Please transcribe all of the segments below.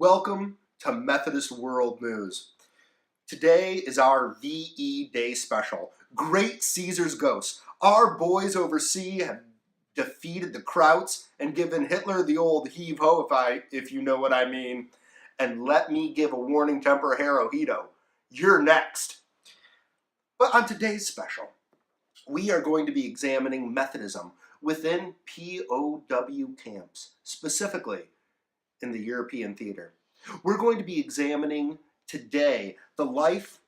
Welcome to Methodist World News. Today is our VE Day special. Great Caesar's Ghost. Our boys overseas have defeated the Krauts and given Hitler the old heave-ho, if you know what I mean. And let me give a warning to Emperor Hirohito. You're next. But on today's special, we are going to be examining Methodism within POW camps, specifically in the European theater. We're going to be examining today the life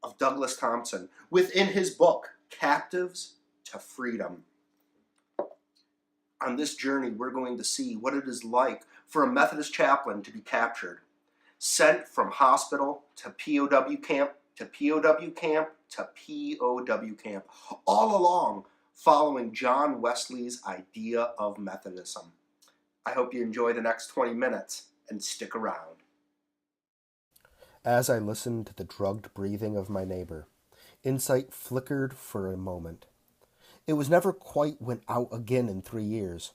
of Douglas Thompson within his book, Captives to Freedom. On this journey, we're going to see what it is like for a Methodist chaplain to be captured, sent from hospital to POW camp, to POW camp, to POW camp, all along following John Wesley's idea of Methodism. I hope you enjoy the next 20 minutes and stick around. As I listened to the drugged breathing of my neighbor, insight flickered for a moment. It was never quite went out again in 3 years.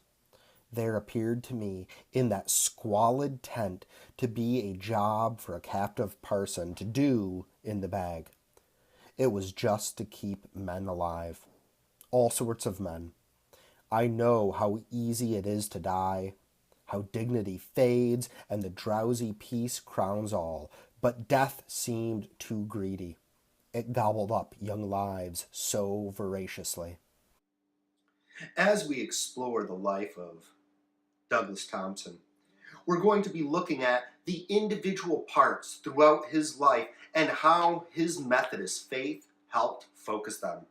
There appeared to me in that squalid tent to be a job for a captive parson to do in the bag. It was just to keep men alive. All sorts of men. I know how easy it is to die, how dignity fades and the drowsy peace crowns all, but death seemed too greedy. It gobbled up young lives so voraciously. As we explore the life of Douglas Thompson, we're going to be looking at the individual parts throughout his life and how his Methodist faith helped focus them.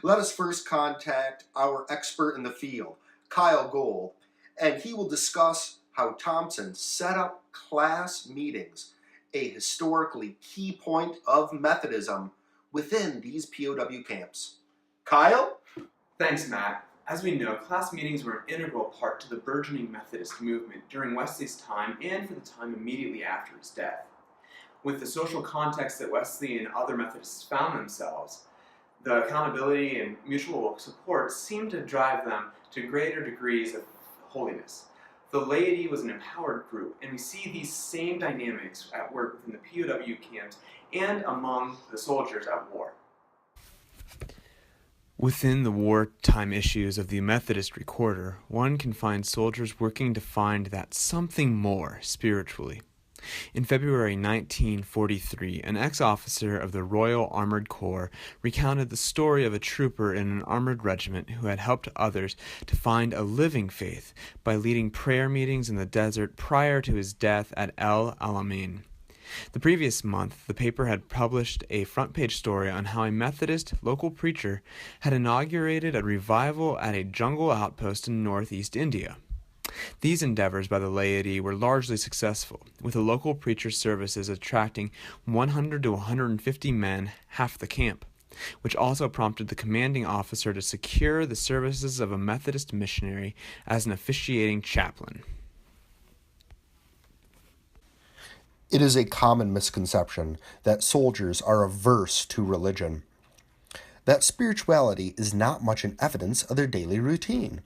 Let us first contact our expert in the field, Gould, and he will discuss how Thompson set up class meetings, a historically key point of Methodism within these POW camps. Kyle? Thanks, Matt. As we know, class meetings were an integral part to the burgeoning Methodist movement during Wesley's time and for the time immediately after his death. With the social context that Wesley and other Methodists found themselves, the accountability and mutual support seemed to drive them to greater degrees of holiness. The laity was an empowered group, and we see these same dynamics at work within the POW camps and among the soldiers at war. Within the wartime issues of the Methodist Recorder, one can find soldiers working to find that something more spiritually. In February 1943, an ex-officer of the Royal Armored Corps recounted the story of a trooper in an armored regiment who had helped others to find a living faith by leading prayer meetings in the desert prior to his death at El Alamein. The previous month, the paper had published a front-page story on how a Methodist local preacher had inaugurated a revival at a jungle outpost in northeast India. These endeavors by the laity were largely successful, with the local preacher's services attracting 100 to 150 men, half the camp, which also prompted the commanding officer to secure the services of a Methodist missionary as an officiating chaplain. It is a common misconception that soldiers are averse to religion, that spirituality is not much in evidence of their daily routine.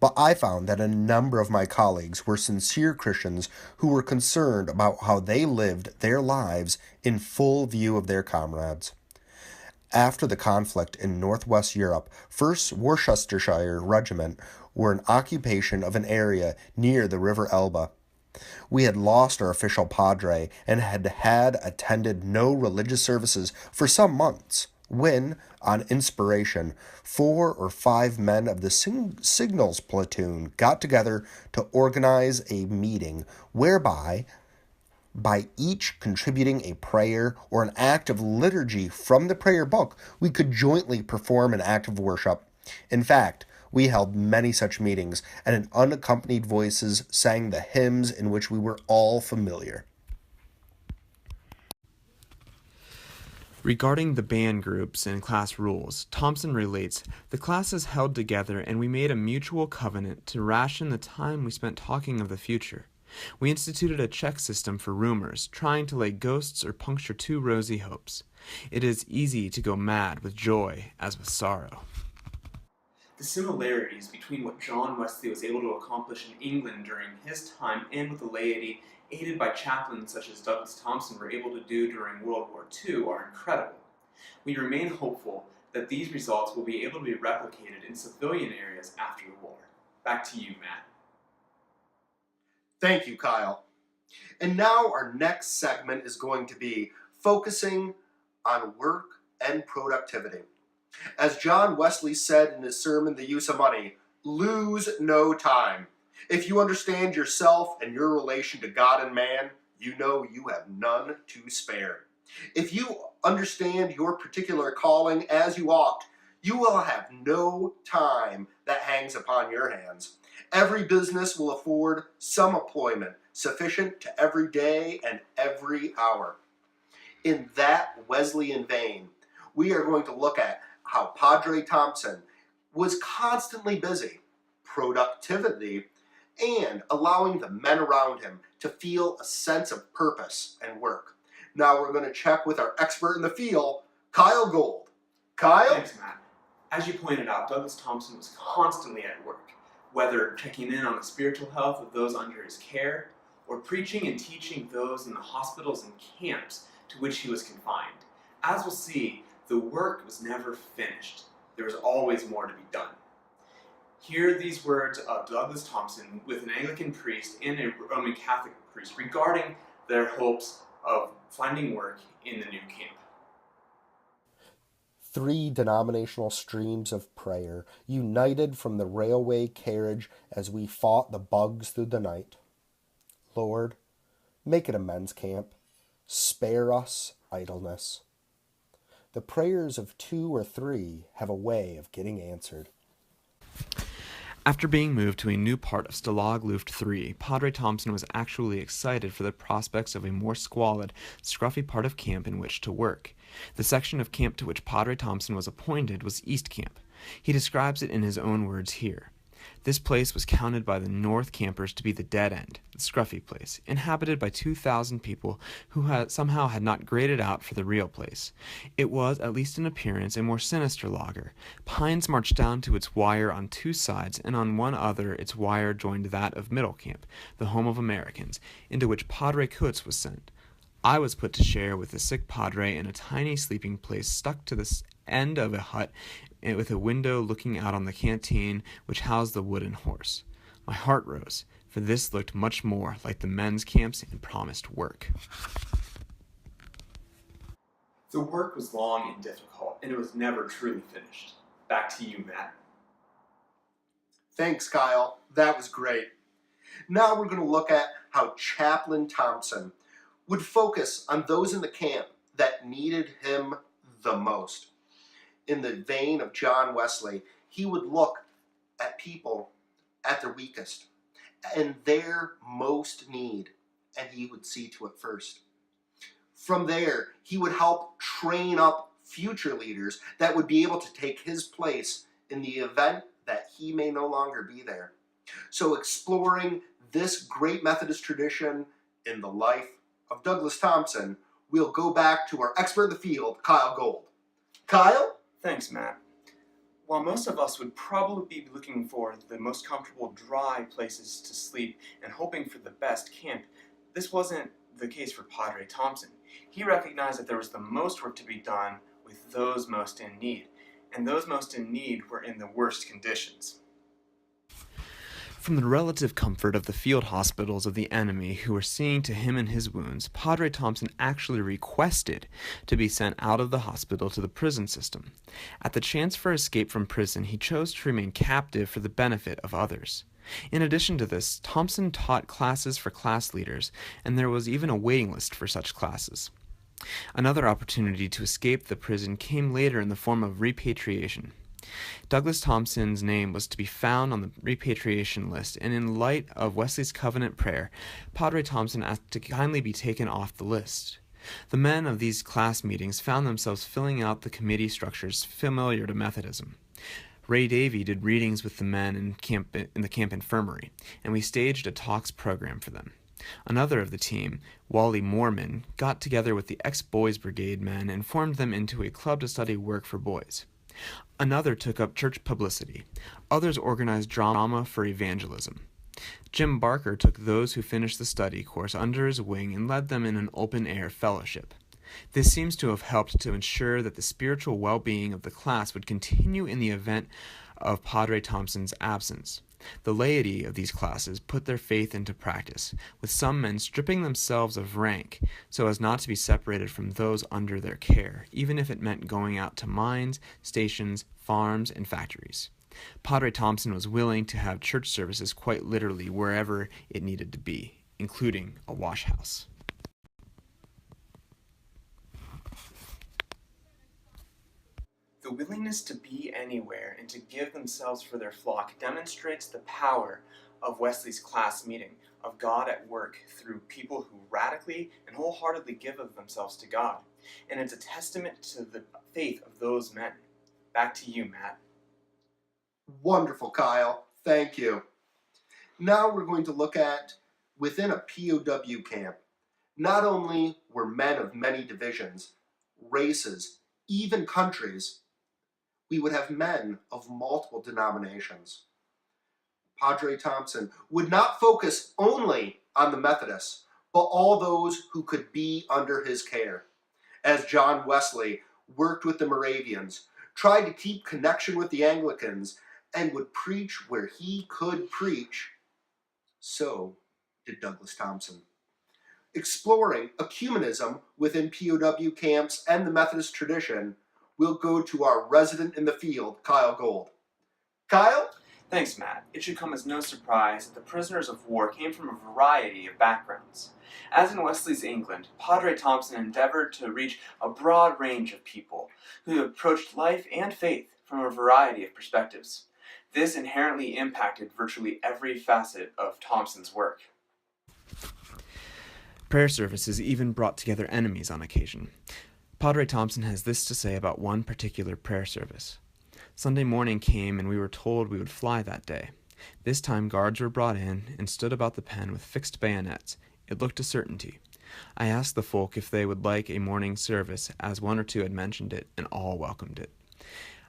But I found that a number of my colleagues were sincere Christians who were concerned about how they lived their lives in full view of their comrades. After the conflict in Northwest Europe, 1st Worcestershire Regiment were in occupation of an area near the River Elbe. We had lost our official padre and had attended no religious services for some months, when, on inspiration, 4 or 5 men of the signals platoon got together to organize a meeting whereby, by each contributing a prayer or an act of liturgy from the prayer book, we could jointly perform an act of worship. In fact, we held many such meetings, and in unaccompanied voices sang the hymns in which we were all familiar. Regarding the band groups and class rules, Thompson relates, "The classes held together and we made a mutual covenant to ration the time we spent talking of the future. We instituted a check system for rumors, trying to lay ghosts or puncture too rosy hopes. It is easy to go mad with joy as with sorrow." The similarities between what John Wesley was able to accomplish in England during his time and with the laity aided by chaplains such as Douglas Thompson were able to do during World War II, are incredible. We remain hopeful that these results will be able to be replicated in civilian areas after the war. Back to you, Matt. Thank you, Kyle. And now our next segment is going to be focusing on work and productivity. As John Wesley said in his sermon, The Use of Money, lose no time. If you understand yourself and your relation to God and man, you know you have none to spare. If you understand your particular calling as you ought, you will have no time that hangs upon your hands. Every business will afford some employment sufficient to every day and every hour. In that Wesleyan vein, we are going to look at how Padre Thompson was constantly busy, productivity, and allowing the men around him to feel a sense of purpose and work. Now we're going to check with our expert in the field, Kyle Gould. Kyle? Thanks, Matt. As you pointed out, Douglas Thompson was constantly at work, whether checking in on the spiritual health of those under his care, or preaching and teaching those in the hospitals and camps to which he was confined. As we'll see, the work was never finished. There was always more to be done. Hear these words of Douglas Thompson with an Anglican priest and a Roman Catholic priest regarding their hopes of finding work in the new camp. 3 denominational streams of prayer, united from the railway carriage as we fought the bugs through the night. Lord, make it a men's camp. Spare us idleness. The prayers of 2 or 3 have a way of getting answered. After being moved to a new part of Stalag Luft 3, Padre Thompson was actually excited for the prospects of a more squalid, scruffy part of camp in which to work. The section of camp to which Padre Thompson was appointed was East Camp. He describes it in his own words here. This place was counted by the North campers to be the dead end, the scruffy place, inhabited by 2,000 people who somehow had not graded out for the real place. It was, at least in appearance, a more sinister lager. Pines marched down to its wire on 2 sides, and on one other its wire joined that of Middle Camp, the home of Americans, into which Padre Kutz was sent. I was put to share with the sick padre in a tiny sleeping place stuck to the end of a hut with a window looking out on the canteen which housed the wooden horse. My heart rose, for this looked much more like the men's camps and promised work. The work was long and difficult, and it was never truly finished. Back to you, Matt. Thanks, Kyle. That was great. Now we're going to look at how Chaplain Thompson would focus on those in the camp that needed him the most. In the vein of John Wesley, he would look at people at their weakest and their most need, and he would see to it first. From there, he would help train up future leaders that would be able to take his place in the event that he may no longer be there. So exploring this great Methodist tradition in the life of Douglas Thompson, we'll go back to our expert in the field, Kyle Gould. Kyle? Thanks, Matt. While most of us would probably be looking for the most comfortable, dry places to sleep and hoping for the best camp, this wasn't the case for Padre Thompson. He recognized that there was the most work to be done with those most in need, and those most in need were in the worst conditions. From the relative comfort of the field hospitals of the enemy who were seeing to him and his wounds, Padre Thompson actually requested to be sent out of the hospital to the prison system. At the chance for escape from prison, he chose to remain captive for the benefit of others. In addition to this, Thompson taught classes for class leaders, and there was even a waiting list for such classes. Another opportunity to escape the prison came later in the form of repatriation. Douglas Thompson's name was to be found on the repatriation list, and in light of Wesley's covenant prayer, Padre Thompson asked to kindly be taken off the list. The men of these class meetings found themselves filling out the committee structures familiar to Methodism. Ray Davey did readings with the men in the camp infirmary, and we staged a talks program for them. Another of the team, Wally Moorman, got together with the ex-Boys Brigade men and formed them into a club to study work for boys. Another took up church publicity. Others organized drama for evangelism. Jim Barker took those who finished the study course under his wing and led them in an open-air fellowship. This seems to have helped to ensure that the spiritual well-being of the class would continue in the event of Padre Thompson's absence. The laity of these classes put their faith into practice, with some men stripping themselves of rank so as not to be separated from those under their care, even if it meant going out to mines, stations, farms, and factories. Padre Thompson was willing to have church services quite literally wherever it needed to be, including a wash house. The willingness to be anywhere and to give themselves for their flock demonstrates the power of Wesley's class meeting, of God at work through people who radically and wholeheartedly give of themselves to God. And it's a testament to the faith of those men. Back to you, Matt. Wonderful, Kyle. Thank you. Now we're going to look at within a POW camp. Not only were men of many divisions, races, even countries, we would have men of multiple denominations. Padre Thompson would not focus only on the Methodists, but all those who could be under his care. As John Wesley worked with the Moravians, tried to keep connection with the Anglicans, and would preach where he could preach, so did Douglas Thompson. Exploring ecumenism within POW camps and the Methodist tradition, we'll go to our resident in the field, Kyle Gould. Kyle? Thanks, Matt. It should come as no surprise that the prisoners of war came from a variety of backgrounds. As in Wesley's England, Padre Thompson endeavored to reach a broad range of people who approached life and faith from a variety of perspectives. This inherently impacted virtually every facet of Thompson's work. Prayer services even brought together enemies on occasion. Padre Thompson has this to say about one particular prayer service. Sunday morning came and we were told we would fly that day. This time guards were brought in and stood about the pen with fixed bayonets. It looked a certainty. I asked the folk if they would like a morning service, as one or two had mentioned it, and all welcomed it.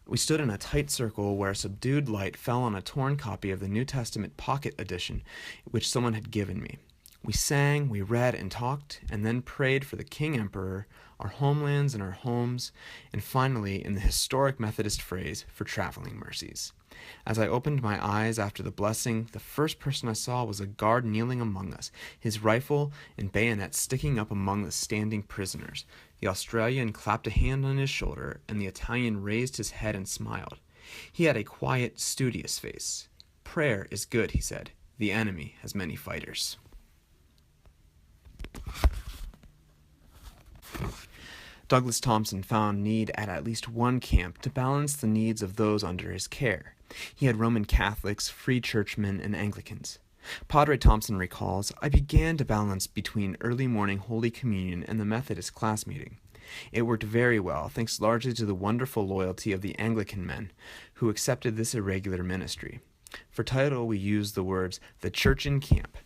We stood in a tight circle where a subdued light fell on a torn copy of the New Testament pocket edition, which someone had given me. We sang, we read and talked, and then prayed for the King Emperor, our homelands and our homes, and finally, in the historic Methodist phrase, for traveling mercies. As I opened my eyes after the blessing, the first person I saw was a guard kneeling among us, his rifle and bayonet sticking up among the standing prisoners. The Australian clapped a hand on his shoulder, and the Italian raised his head and smiled. He had a quiet, studious face. "Prayer is good," he said. "The enemy has many fighters." Douglas Thompson found need at least one camp to balance the needs of those under his care. He had Roman Catholics, Free Churchmen, and Anglicans. Padre Thompson recalls, "I began to balance between early morning Holy Communion and the Methodist class meeting. It worked very well, thanks largely to the wonderful loyalty of the Anglican men, who accepted this irregular ministry. For title, we used the words, 'The Church in Camp,'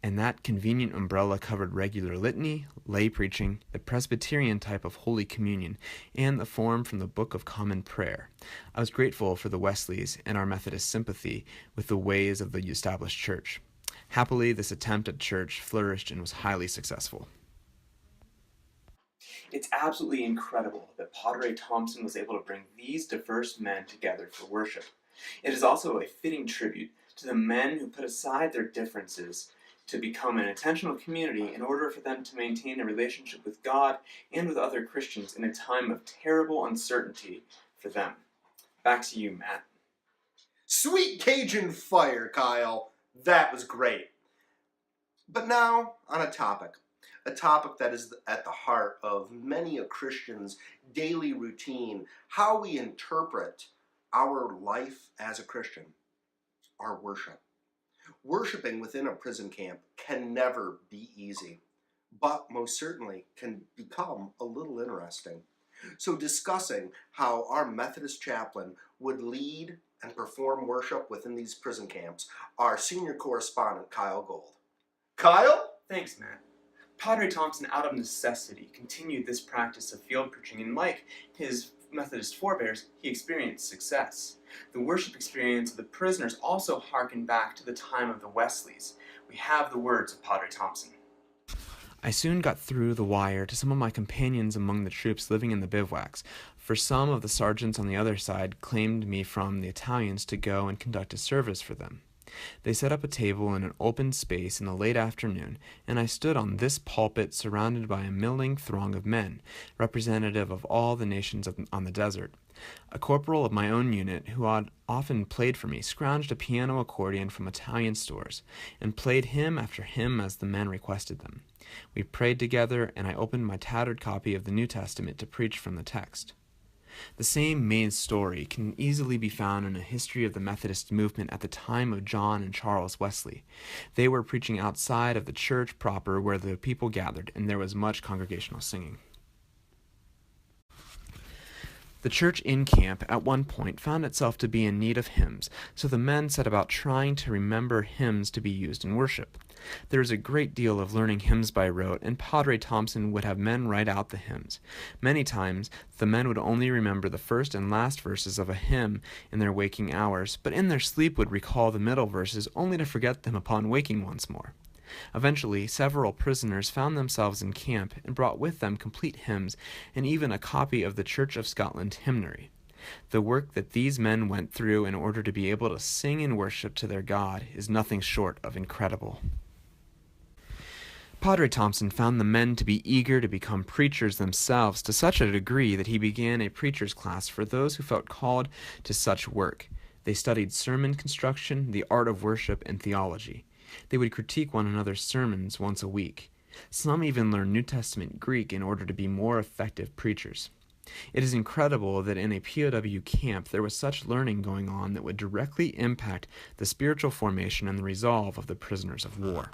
and that convenient umbrella covered regular litany, lay preaching, the Presbyterian type of Holy Communion, and the form from the Book of Common Prayer. I was grateful for the Wesleys and our Methodist sympathy with the ways of the established church. Happily, this attempt at church flourished and was highly successful." It's absolutely incredible that Padre Thompson was able to bring these diverse men together for worship. It is also a fitting tribute to the men who put aside their differences to become an intentional community in order for them to maintain a relationship with God and with other Christians in a time of terrible uncertainty for them. Back to you, Matt. Sweet Cajun fire, Kyle. That was great. But now, on a topic that is at the heart of many a Christian's daily routine, how we interpret our life as a Christian, our worship. Worshipping within a prison camp can never be easy, but most certainly can become a little interesting. So discussing how our Methodist chaplain would lead and perform worship within these prison camps, our senior correspondent, Kyle Gould. Kyle? Thanks, Matt. Padre Thompson, out of necessity, continued this practice of field preaching, and like his Methodist forebears, he experienced success. The worship experience of the prisoners also harkened back to the time of the Wesleys. We have the words of Padre Thompson. I soon got through the wire to some of my companions among the troops living in the bivouacs, for some of the sergeants on the other side claimed me from the Italians to go and conduct a service for them. They set up a table in an open space in the late afternoon, and I stood on this pulpit surrounded by a milling throng of men, representative of all the nations on the desert. A corporal of my own unit, who had often played for me, scrounged a piano accordion from Italian stores, and played hymn after hymn as the men requested them. We prayed together, and I opened my tattered copy of the New Testament to preach from the text. The same main story can easily be found in a history of the Methodist movement at the time of John and Charles Wesley. They were preaching outside of the church proper where the people gathered, and there was much congregational singing. The church in camp at one point found itself to be in need of hymns, so the men set about trying to remember hymns to be used in worship. There is a great deal of learning hymns by rote, and Padre Thompson would have men write out the hymns. Many times, the men would only remember the first and last verses of a hymn in their waking hours, but in their sleep would recall the middle verses only to forget them upon waking once more. Eventually, several prisoners found themselves in camp and brought with them complete hymns and even a copy of the Church of Scotland hymnary. The work that these men went through in order to be able to sing and worship to their God is nothing short of incredible. Padre Thompson found the men to be eager to become preachers themselves to such a degree that he began a preacher's class for those who felt called to such work. They studied sermon construction, the art of worship, and theology. They would critique one another's sermons once a week. Some even learned New Testament Greek in order to be more effective preachers. It is incredible that in a POW camp there was such learning going on that would directly impact the spiritual formation and the resolve of the prisoners of war.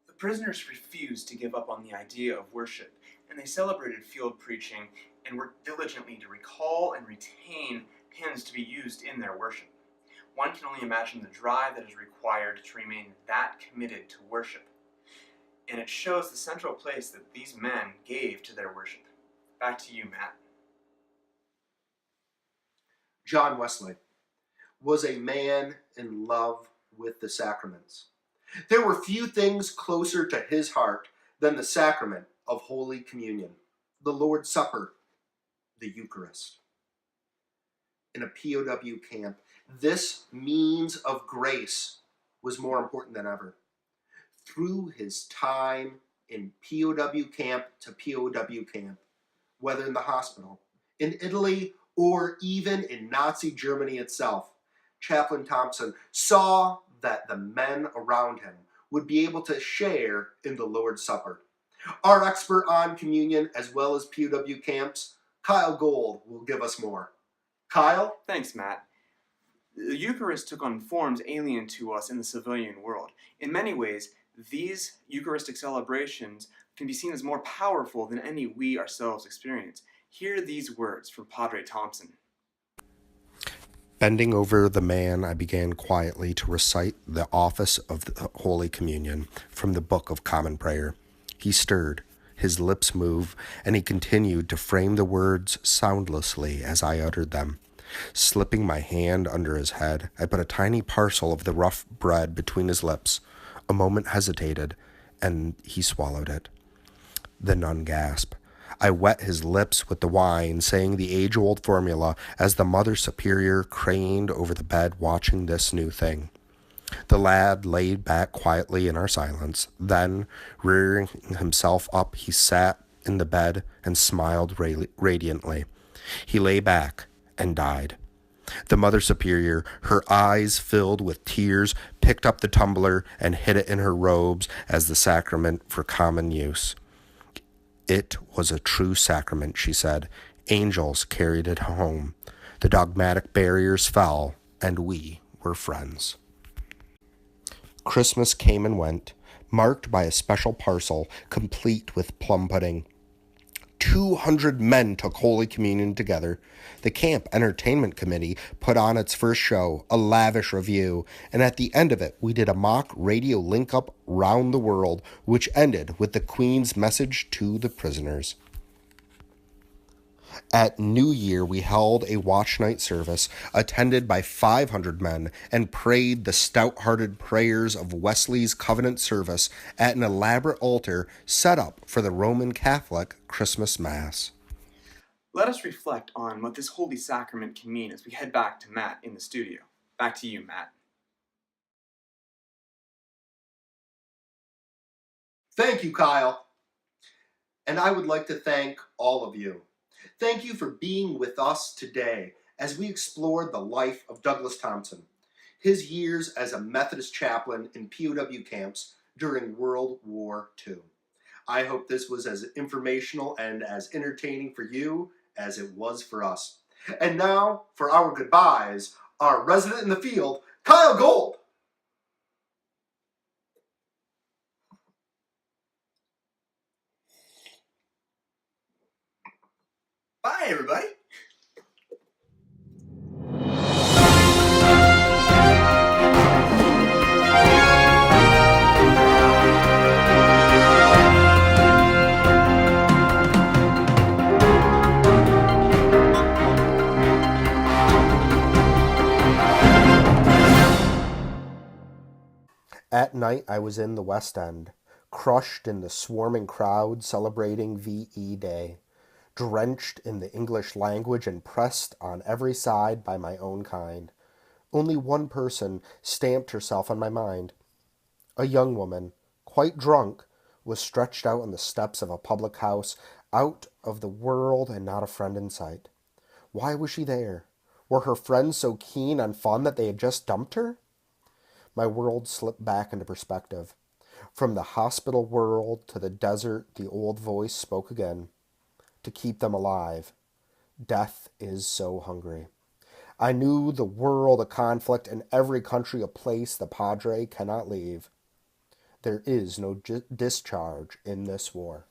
The prisoners refused to give up on the idea of worship, and they celebrated field preaching and worked diligently to recall and retain hymns to be used in their worship. One can only imagine the drive that is required to remain that committed to worship. And it shows the central place that these men gave to their worship. Back to you, Matt. John Wesley was a man in love with the sacraments. There were few things closer to his heart than the sacrament of Holy Communion, the Lord's Supper, the Eucharist. In a POW camp, this means of grace was more important than ever. Through his time in POW camp to POW camp, whether in the hospital, in Italy, or even in Nazi Germany itself, Chaplain Thompson saw that the men around him would be able to share in the Lord's Supper. Our expert on communion as well as POW camps, Kyle Gould, will give us more. Kyle? Thanks, Matt. The Eucharist took on forms alien to us in the civilian world. In many ways, these Eucharistic celebrations can be seen as more powerful than any we ourselves experience. Hear these words from Padre Thompson. Bending over the man, I began quietly to recite the office of the Holy Communion from the Book of Common Prayer. He stirred, his lips moved, and he continued to frame the words soundlessly as I uttered them. Slipping my hand under his head, I put a tiny parcel of the rough bread between his lips. A moment hesitated, and he swallowed it. The nun gasped. I wet his lips with the wine, saying the age-old formula as the Mother Superior craned over the bed watching this new thing. The lad laid back quietly in our silence. Then, rearing himself up, he sat in the bed and smiled radiantly. He lay back and died. The Mother Superior, her eyes filled with tears, picked up the tumbler and hid it in her robes as the sacrament for common use. It was a true sacrament, she said. Angels carried it home. The dogmatic barriers fell, and we were friends. Christmas came and went, marked by a special parcel complete with plum pudding. 200 men took Holy Communion together. The camp entertainment committee put on its first show, a lavish review, and at the end of it, we did a mock radio link-up round the world, which ended with the Queen's message to the prisoners. At New Year, we held a watch night service attended by 500 men and prayed the stout-hearted prayers of Wesley's covenant service at an elaborate altar set up for the Roman Catholic Christmas Mass. Let us reflect on what this holy sacrament can mean as we head back to Matt in the studio. Back to you, Matt. Thank you, Kyle. And I would like to thank all of you. Thank you for being with us today as we explored the life of Douglas Thompson, his years as a Methodist chaplain in POW camps during World War II. I hope this was as informational and as entertaining for you as it was for us. And now, for our goodbyes, our resident in the field, Kyle Gould. Bye, everybody. At night, I was in the West End, crushed in the swarming crowd celebrating VE Day, drenched in the English language and pressed on every side by my own kind. Only one person stamped herself on my mind. A young woman, quite drunk, was stretched out on the steps of a public house, out of the world and not a friend in sight. Why was she there? Were her friends so keen on fun that they had just dumped her? My world slipped back into perspective. From the hospital world to the desert, the old voice spoke again. To keep them alive. Death is so hungry. I knew the world a conflict and every country a place the Padre cannot leave. There is no discharge in this war.